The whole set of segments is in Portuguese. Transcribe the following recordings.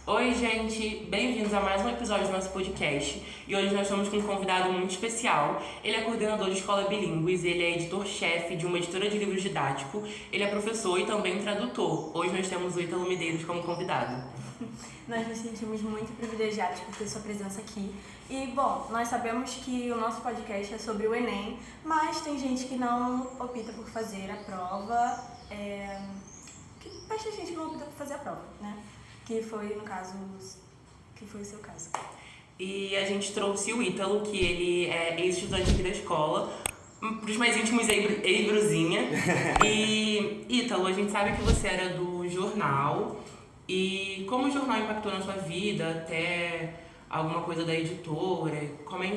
Oi, gente! Bem-vindos a mais um episódio do nosso podcast. E hoje nós estamos com um convidado muito especial. Ele é coordenador de escola bilíngues, ele é editor-chefe de uma editora de livros didático, ele é professor e também tradutor. Hoje nós temos o Ítalo Medeiros como convidado. Nós nos sentimos muito privilegiados por ter sua presença aqui. E, bom, nós sabemos que o nosso podcast é sobre o Enem, mas tem gente que não opta por fazer a prova, bastante gente não opta por fazer a prova, né? Que foi, no caso, que foi o seu caso. E a gente trouxe o Ítalo, que ele é ex-estudante aqui da escola, para os mais íntimos, ex-brusinha. E, Ítalo, a gente sabe que você era do jornal, e como o jornal impactou na sua vida, até alguma coisa da editora, como é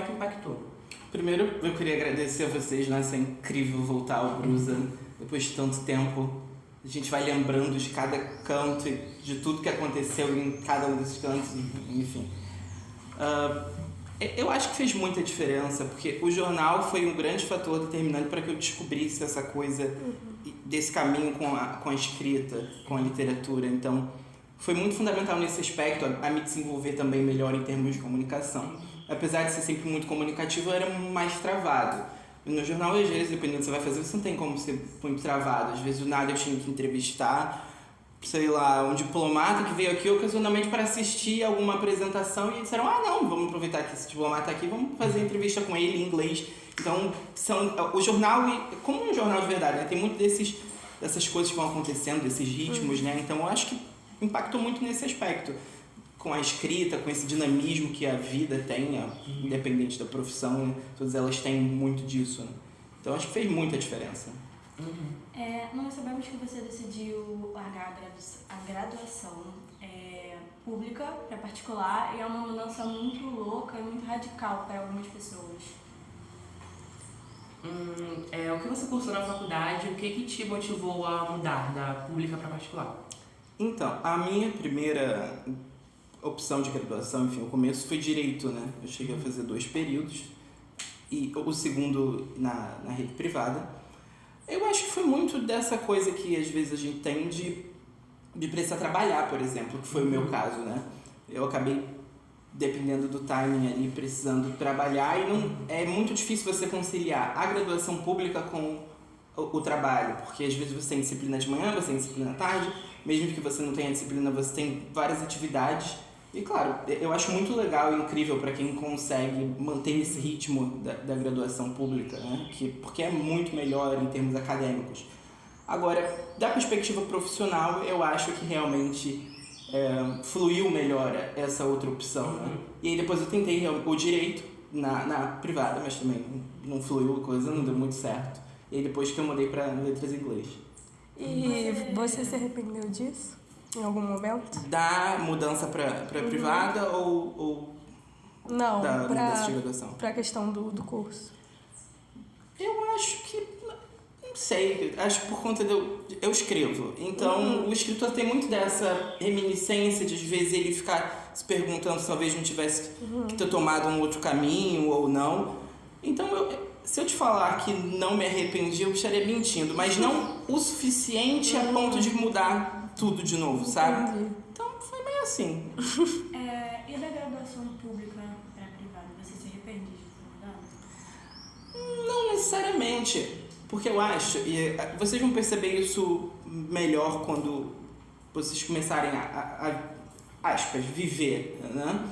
que impactou? Primeiro, eu queria agradecer a vocês, né? É incrível voltar ao Brusa depois de tanto tempo. A gente vai lembrando de cada canto e de tudo que aconteceu em cada um desses cantos, enfim. Eu acho que fez muita diferença, porque o jornal foi um grande fator determinante para que eu descobrisse essa coisa desse caminho com a escrita, com a literatura. Então, foi muito fundamental nesse aspecto a me desenvolver também melhor em termos de comunicação. Apesar de ser sempre muito comunicativo, eu era mais travado. No jornal, às vezes, dependendo do que você vai fazer, você não tem como ser muito travado. Às vezes, do nada, eu tinha que entrevistar, sei lá, um diplomata que veio aqui ocasionalmente para assistir alguma apresentação e disseram, não, vamos aproveitar que esse diplomata está aqui, vamos fazer entrevista com ele em inglês. Então, o jornal, como um jornal de verdade, né, tem muito dessas coisas que vão acontecendo, desses ritmos, né? Então, eu acho que impactou muito nesse aspecto. Com a escrita, com esse dinamismo que a vida tem, independente da profissão, né? Todas elas têm muito disso, né? Então acho que fez muita diferença. Nós sabemos que você decidiu largar a graduação pública para particular e é uma mudança muito louca e muito radical para algumas pessoas. O que você cursou na faculdade, o que te motivou a mudar da pública para particular? Então, a minha primeira opção de graduação, enfim, o começo foi direito, né? Eu cheguei a fazer 2 períodos e o segundo na rede privada. Eu acho que foi muito dessa coisa que às vezes a gente tem de precisar trabalhar, por exemplo, que foi o meu caso, né? Eu acabei, dependendo do timing ali, precisando trabalhar e não é muito difícil você conciliar a graduação pública com o trabalho, porque às vezes você tem disciplina de manhã, você tem disciplina à tarde, mesmo que você não tenha disciplina, você tem várias atividades. E claro, eu acho muito legal e incrível para quem consegue manter esse ritmo da graduação pública, né? Porque é muito melhor em termos acadêmicos. Agora, da perspectiva profissional, eu acho que realmente fluiu melhor essa outra opção. Né? E aí depois eu tentei o direito na privada, mas também não fluiu a coisa, não deu muito certo. E aí depois que eu mudei para letras em inglês. E você se arrependeu disso? Em algum momento? Da mudança para privada ou não, da mudança de graduação? Para a questão do curso. Eu acho que... Não sei. Acho que por conta eu escrevo. Então, o escritor tem muito dessa reminiscência de, às vezes, ele ficar se perguntando se talvez não tivesse que ter tomado um outro caminho ou não. Então, se eu te falar que não me arrependi, eu estaria mentindo. Mas não o suficiente a ponto de mudar tudo de novo, sabe? Entendi. Então foi meio assim. E da graduação pública para privada, você se arrepende de ter mudado? Não necessariamente, porque eu acho, e vocês vão perceber isso melhor quando vocês começarem a aspas, viver, né?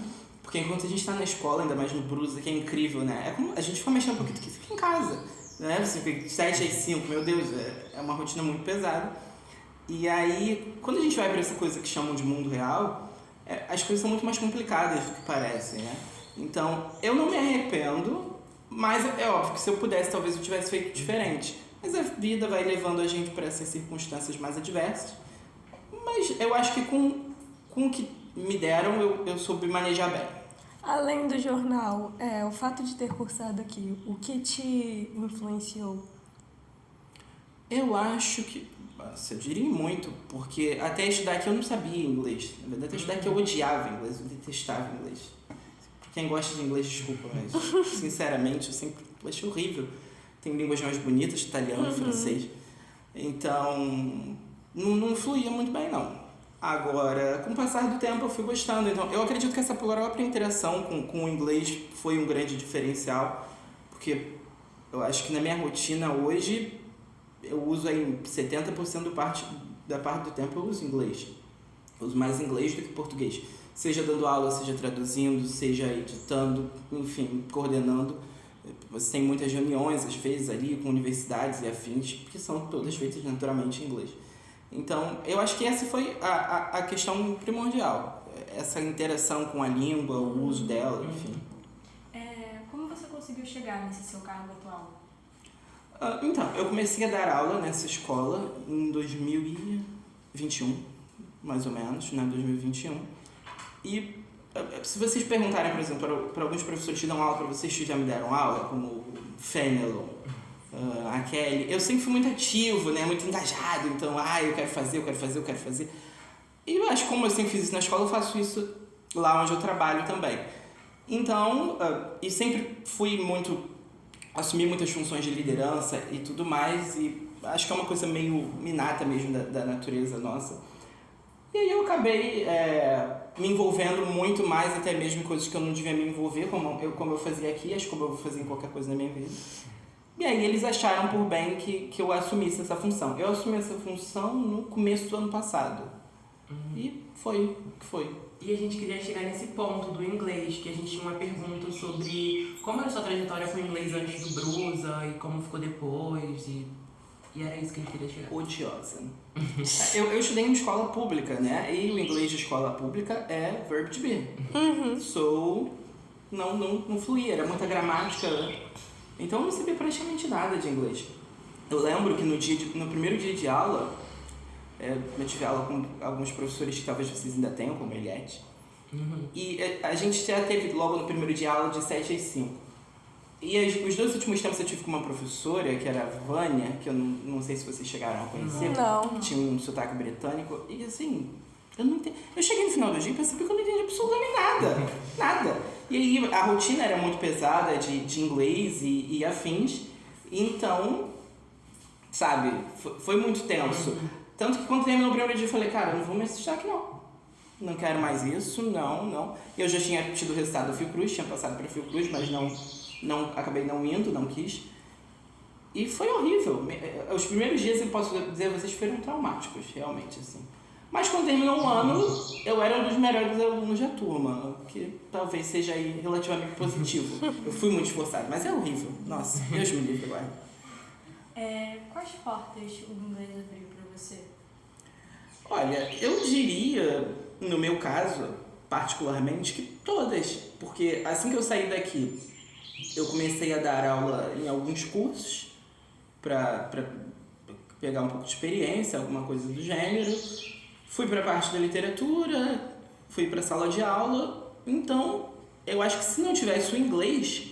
Porque enquanto a gente está na escola, ainda mais no Brusa, que é incrível, né? É como a gente fica mexendo um pouquinho, que fica em casa, né? Você fica de 7 às 5, meu Deus, é uma rotina muito pesada. E aí, quando a gente vai para essa coisa que chamam de mundo real, as coisas são muito mais complicadas do que parecem, né? Então, eu não me arrependo, mas é óbvio que se eu pudesse, talvez eu tivesse feito diferente. Mas a vida vai levando a gente para essas circunstâncias mais adversas. Mas eu acho que com o que me deram, eu soube manejar bem. Além do jornal, o fato de ter cursado aqui, o que te influenciou? Eu acho que... Eu diria muito, porque até estudar aqui eu não sabia inglês. Na verdade, até estudar aqui eu odiava inglês, eu detestava inglês. Pra quem gosta de inglês, desculpa, mas sinceramente eu sempre achei horrível. Tem línguas mais bonitas, italiano e francês. Então, não fluía muito bem, não. Agora, com o passar do tempo, eu fui gostando. Então, eu acredito que essa própria interação com o inglês foi um grande diferencial, porque eu acho que na minha rotina hoje, eu uso aí 70% da parte do tempo eu uso inglês. Eu uso mais inglês do que português. Seja dando aula, seja traduzindo, seja editando, enfim, coordenando. Você tem muitas reuniões, às vezes, ali com universidades e afins, que são todas feitas naturalmente em inglês. Então, eu acho que essa foi a questão primordial. Essa interação com a língua, o uso dela, enfim. Como você conseguiu chegar nesse seu cargo atual? Então, eu comecei a dar aula nessa escola em 2021, mais ou menos, né? 2021. E se vocês perguntarem, por exemplo, para alguns professores que dão aula para vocês que já me deram aula, como o Fenelon, a Kelly, eu sempre fui muito ativo, né? Muito engajado, então, eu quero fazer. E eu acho que como eu sempre fiz isso na escola, eu faço isso lá onde eu trabalho também. Então, e sempre assumi muitas funções de liderança e tudo mais, e acho que é uma coisa meio inata mesmo da natureza nossa. E aí eu acabei me envolvendo muito mais, até mesmo em coisas que eu não devia me envolver, como eu fazia aqui, acho que como eu vou fazer em qualquer coisa na minha vida. E aí eles acharam por bem que eu assumisse essa função. Eu assumi essa função no começo do ano passado. E foi o que foi. E a gente queria chegar nesse ponto do inglês, que a gente tinha uma pergunta sobre como era a sua trajetória com o inglês antes do Brusa e como ficou depois, e era isso que a gente queria chegar. Odiosa. Eu estudei em escola pública, né? E o inglês de escola pública é verb to be. So, não fluía, era muita gramática. Então eu não sabia praticamente nada de inglês. Eu lembro que no primeiro dia de aula, eu tive aula com alguns professores que talvez vocês ainda tenham, como a Eliette. E a gente já teve logo no primeiro dia aula de 7 às 5. E os 2 últimos tempos eu tive com uma professora, que era a Vânia, que eu não sei se vocês chegaram a conhecer. Não. Tinha um sotaque britânico. E assim, eu não entendi. Eu cheguei no final do dia e percebi que eu não entendi absolutamente nada. Nada. E aí a rotina era muito pesada de inglês e afins. Então, sabe, foi muito tenso. Tanto que quando terminou o primeiro dia eu falei, cara, eu não vou mais assistir aqui não. Não quero mais isso, não. Eu já tinha tido o resultado da Fiocruz, tinha passado para a Fiocruz, mas acabei não indo, não quis. E foi horrível. Os primeiros dias, eu posso dizer a vocês, foram traumáticos, realmente, assim. Mas quando terminou o ano, eu era um dos melhores alunos da turma, o que talvez seja aí relativamente positivo. Eu fui muito esforçado, mas é horrível. Nossa, Deus me livre agora. Quais portas o inglês abriu para você? Olha, eu diria, no meu caso, particularmente, que todas. Porque assim que eu saí daqui, eu comecei a dar aula em alguns cursos para pegar um pouco de experiência, alguma coisa do gênero. Fui para a parte da literatura, fui para a sala de aula. Então, eu acho que se não tivesse o inglês,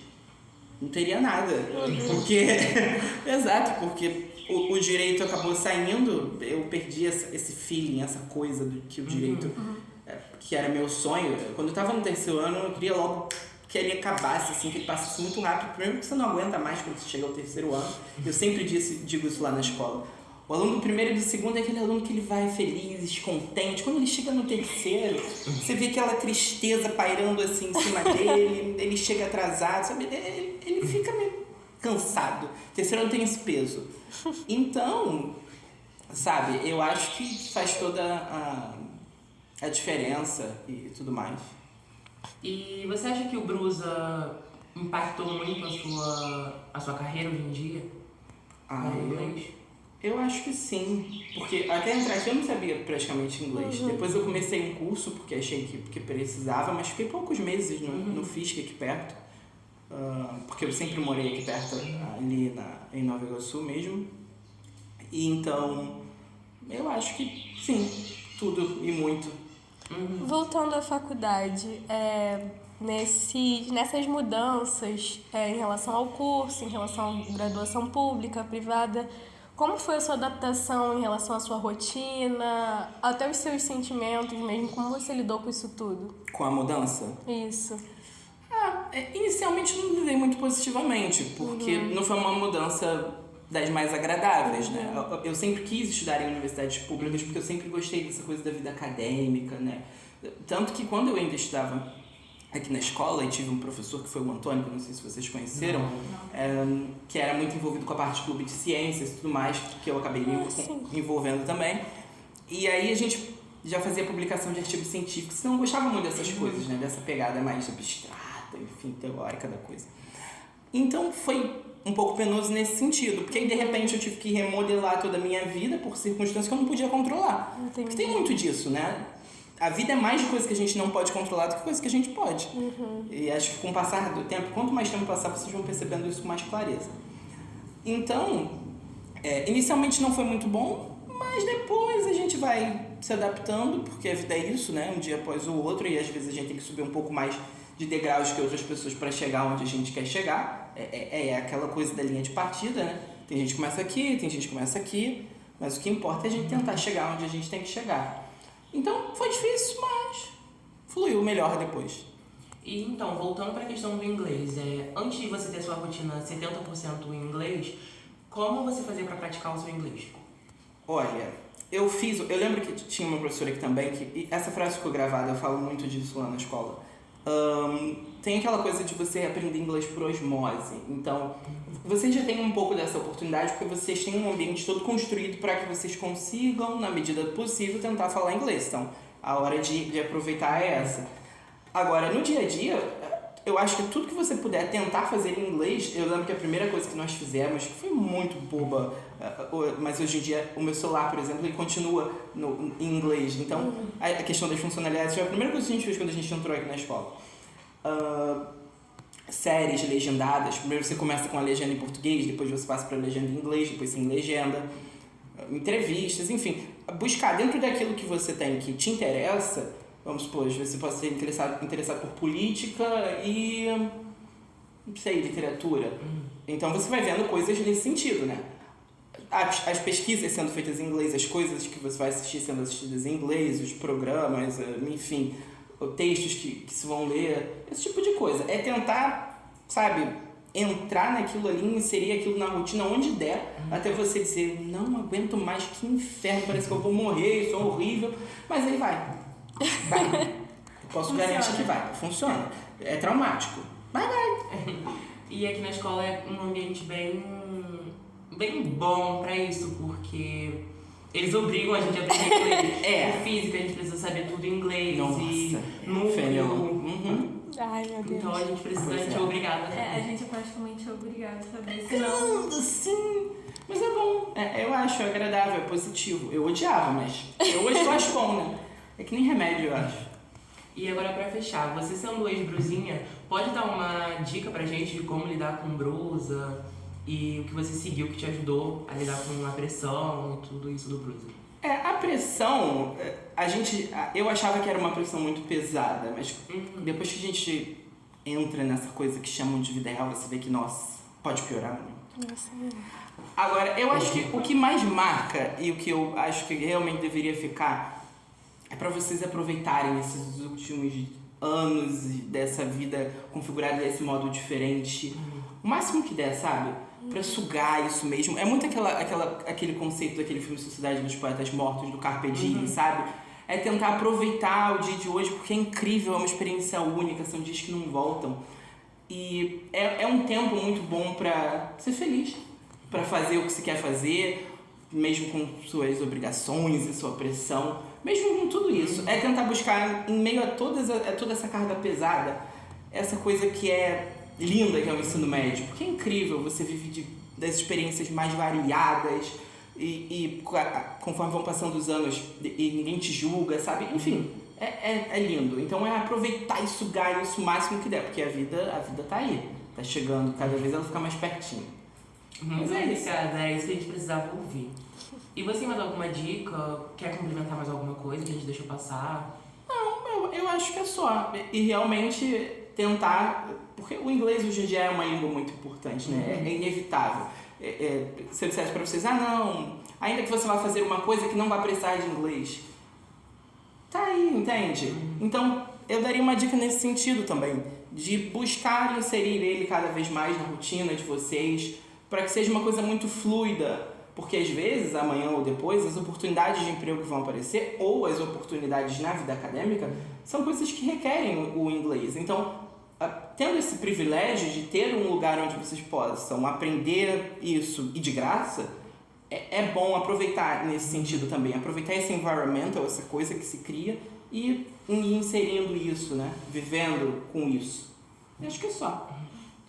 não teria nada. Porque, exato, porque o direito acabou saindo, eu perdi esse feeling, essa coisa que o direito, que era meu sonho. Quando eu estava no 3º ano, eu queria logo que ele acabasse, assim, que ele passasse muito rápido. Primeiro que você não aguenta mais quando você chega ao 3º ano. Eu sempre digo isso lá na escola. O aluno do 1º e do 2º é aquele aluno que ele vai feliz, contente. Quando ele chega no 3º, você vê aquela tristeza pairando assim em cima dele, ele chega atrasado, sabe? Ele fica meio cansado. O 3º ano tem esse peso. Então, sabe, eu acho que faz toda a diferença e tudo mais. E você acha que o Brusa impactou muito a sua carreira hoje em dia? Eu acho que sim, porque até entrar aqui eu não sabia praticamente inglês. Depois eu comecei um curso porque achei que precisava, mas fiquei poucos meses no FISC aqui perto, porque eu sempre morei aqui perto, ali em Nova Iguaçu mesmo. E então, eu acho que sim, tudo e muito. Voltando à faculdade, nessas mudanças em relação ao curso, em relação à graduação pública, privada, como foi a sua adaptação em relação à sua rotina, até os seus sentimentos mesmo? Como você lidou com isso tudo? Com a mudança? Isso. Inicialmente não lidei muito positivamente, porque não foi uma mudança das mais agradáveis, né? Eu sempre quis estudar em universidades públicas porque eu sempre gostei dessa coisa da vida acadêmica, né? Tanto que quando eu ainda estudava aqui na escola e tive um professor que foi o Antônio, que eu não sei se vocês conheceram, que era muito envolvido com a parte de clube de ciências e tudo mais, que eu acabei me envolvendo também. E aí a gente já fazia publicação de artigos científicos, senão eu gostava muito dessas coisas, né? Dessa pegada mais abstrata, enfim, teórica da coisa. Então foi um pouco penoso nesse sentido, porque aí de repente eu tive que remodelar toda a minha vida por circunstâncias que eu não podia controlar. Entendi. Porque tem muito disso, né? A vida é mais de coisas que a gente não pode controlar do que coisas que a gente pode. E acho que com o passar do tempo, quanto mais tempo passar, vocês vão percebendo isso com mais clareza. Então, inicialmente não foi muito bom, mas depois a gente vai se adaptando, porque a vida é isso, né? Um dia após o outro, e às vezes a gente tem que subir um pouco mais de degraus que outras pessoas para chegar onde a gente quer chegar. É aquela coisa da linha de partida, né? Tem gente que começa aqui, tem gente que começa aqui, mas o que importa é a gente tentar chegar onde a gente tem que chegar. Então, foi difícil, mas fluiu melhor depois. E então, voltando para a questão do inglês, antes de você ter sua rotina 70% em inglês, como você fazia para praticar o seu inglês? Olha, eu lembro que tinha uma professora aqui também, e essa frase ficou gravada, eu falo muito disso lá na escola. Tem aquela coisa de você aprender inglês por osmose. Então, vocês já têm um pouco dessa oportunidade porque vocês têm um ambiente todo construído para que vocês consigam, na medida do possível, tentar falar inglês. Então, a hora de aproveitar é essa. Agora, no dia a dia, eu acho que tudo que você puder tentar fazer em inglês, eu lembro que a primeira coisa que nós fizemos, que foi muito boba, mas hoje em dia o meu celular, por exemplo, ele continua em inglês. Então, a questão das funcionalidades foi a primeira coisa que a gente fez quando a gente entrou aqui na escola. Séries legendadas, primeiro você começa com a legenda em português, depois você passa para a legenda em inglês, depois sem legenda, entrevistas, enfim, buscar dentro daquilo que você tem que te interessa. Vamos supor, você pode ser interessado por política e, não sei, literatura. Então você vai vendo coisas nesse sentido, né? As pesquisas sendo feitas em inglês, as coisas que você vai assistir sendo assistidas em inglês, os programas, enfim, textos que se vão ler, esse tipo de coisa. É tentar, sabe, entrar naquilo ali, inserir aquilo na rotina onde der, até você dizer, não aguento mais, que inferno, parece que eu vou morrer, isso é horrível, mas aí vai. Eu posso garantir que vai, funciona. É traumático, mas vai. E aqui na escola é um ambiente bem bom pra isso, porque eles obrigam a gente a aprender inglês. Física, a gente precisa saber tudo em inglês. Nossa, e número. Ai, meu Deus. Então a gente precisa, a gente é obrigado. A gente é praticamente obrigado a saber. Caramba, sim. Mas é bom. Eu acho agradável, é positivo. Eu odiava, mas hoje eu acho bom, né? É que nem remédio, eu acho. E agora pra fechar, você sendo ex-brusinha, pode dar uma dica pra gente de como lidar com brusa e o que você seguiu que te ajudou a lidar com a pressão e tudo isso do brusa? A pressão, eu achava que era uma pressão muito pesada, mas depois que a gente entra nessa coisa que chamam de vida real, você vê que, nossa, pode piorar muito. Agora, eu acho que o que mais marca e o que eu acho que realmente deveria ficar é pra vocês aproveitarem esses últimos anos dessa vida configurada desse modo diferente, o máximo que der, sabe? Pra sugar isso mesmo. É muito aquele conceito daquele filme Sociedade dos Poetas Mortos, do Carpe Diem, sabe? É tentar aproveitar o dia de hoje, porque é incrível, é uma experiência única, são dias que não voltam. E é um tempo muito bom pra ser feliz, pra fazer o que você quer fazer, mesmo com suas obrigações e sua pressão, mesmo com tudo isso. É tentar buscar, em meio a toda essa carga pesada, essa coisa que é linda, que é o ensino médio, porque é incrível, você vive das experiências mais variadas e conforme vão passando os anos e ninguém te julga, sabe? Enfim, é lindo. Então é aproveitar e sugar isso o máximo que der, porque a vida tá aí, tá chegando, cada vez ela fica mais pertinho. Mas é isso, cara, é isso que a gente precisava ouvir. E você mais alguma dica? Quer complementar mais alguma coisa que a gente deixou passar? Não, eu acho que é só. E realmente tentar, porque o inglês hoje em dia é uma língua muito importante, né? É inevitável. Se eu dissesse pra vocês, não, ainda que você vá fazer uma coisa que não vai precisar de inglês, tá aí, entende? Então, eu daria uma dica nesse sentido também, de buscar inserir ele cada vez mais na rotina de vocês, para que seja uma coisa muito fluida, porque às vezes, amanhã ou depois, as oportunidades de emprego que vão aparecer, ou as oportunidades na vida acadêmica, são coisas que requerem o inglês. Então, tendo esse privilégio de ter um lugar onde vocês possam aprender isso e de graça, é bom aproveitar nesse sentido também, aproveitar esse environmental, essa coisa que se cria, e ir inserindo isso, né? Vivendo com isso. Eu acho que é só.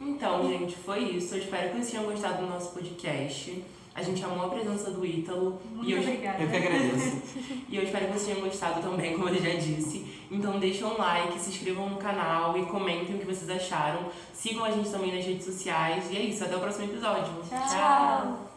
Então, gente, foi isso. Eu espero que vocês tenham gostado do nosso podcast. A gente amou a presença do Ítalo. Muito obrigada. Eu que agradeço. E eu espero que vocês tenham gostado também, como ele já disse. Então deixem um like, se inscrevam no canal e comentem o que vocês acharam. Sigam a gente também nas redes sociais. E é isso, até o próximo episódio. Tchau.